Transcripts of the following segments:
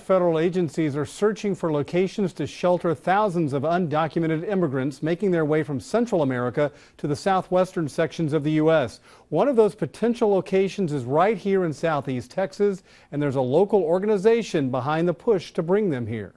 Federal agencies are searching for locations to shelter thousands of undocumented immigrants making their way from Central America to the southwestern sections of the U.S. One of those potential locations is right here in Southeast Texas, and there's a local organization behind the push to bring them here.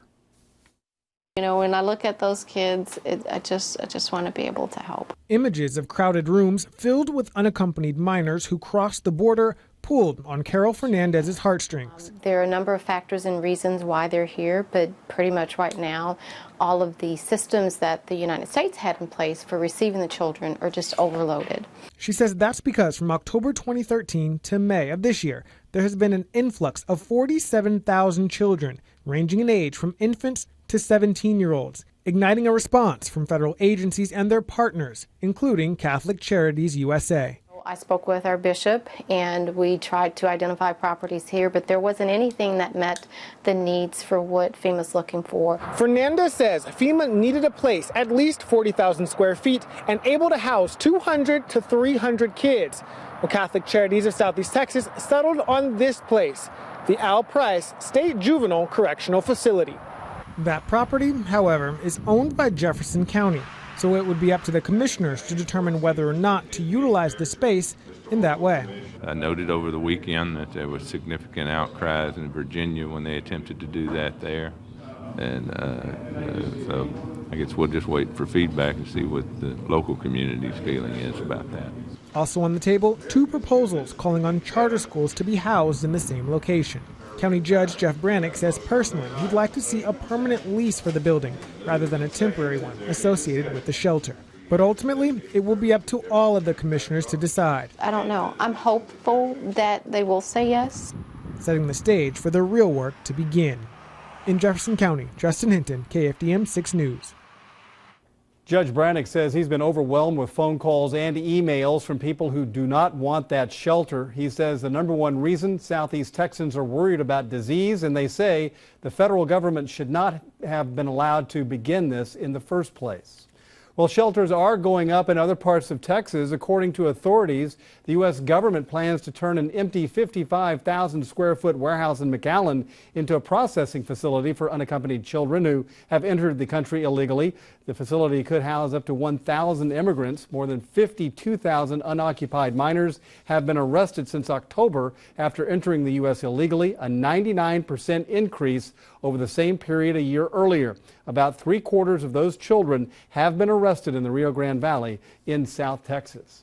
You know, when I look at those kids, I just want to be able to help. Images of crowded rooms filled with unaccompanied minors who crossed the border pulled on Carol Fernandez's heartstrings. There are a number of factors and reasons why they're here, but pretty much right now, all of the systems that the United States had in place for receiving the children are just overloaded. She says that's because from October 2013 to May of this year, there has been an influx of 47,000 children, ranging in age from infants to 17-year-olds, igniting a response from federal agencies and their partners, including Catholic Charities USA. I spoke with our bishop and we tried to identify properties here, but there wasn't anything that met the needs for what FEMA's looking for. Fernandez says FEMA needed a place at least 40,000 square feet and able to house 200 to 300 kids. Well, Catholic Charities of Southeast Texas settled on this place, the Al Price State Juvenile Correctional Facility. That property, however, is owned by Jefferson County, so it would be up to the commissioners to determine whether or not to utilize the space in that way. I noted over the weekend that there were significant outcries in Virginia when they attempted to do that there. And so I guess we'll just wait for feedback and see what the local community's feeling is about that. Also on the table, two proposals calling on charter schools to be housed in the same location. County Judge Jeff Brannick says personally he'd like to see a permanent lease for the building rather than a temporary one associated with the shelter. But ultimately, it will be up to all of the commissioners to decide. I don't know. I'm hopeful that they will say yes. Setting the stage for the real work to begin. In Jefferson County, Justin Hinton, KFDM 6 News. Judge Brannick says he's been overwhelmed with phone calls and emails from people who do not want that shelter. He says the number one reason Southeast Texans are worried about disease, and they say the federal government should not have been allowed to begin this in the first place. Well, shelters are going up in other parts of Texas. According to authorities, the U.S. government plans to turn an empty 55,000 square foot warehouse in McAllen into a processing facility for unaccompanied children who have entered the country illegally. The facility could house up to 1,000 immigrants. More than 52,000 unoccupied minors have been arrested since October after entering the U.S. illegally, a 99% increase over the same period a year earlier. About 3/4 of those children have been arrested in the Rio Grande Valley in South Texas.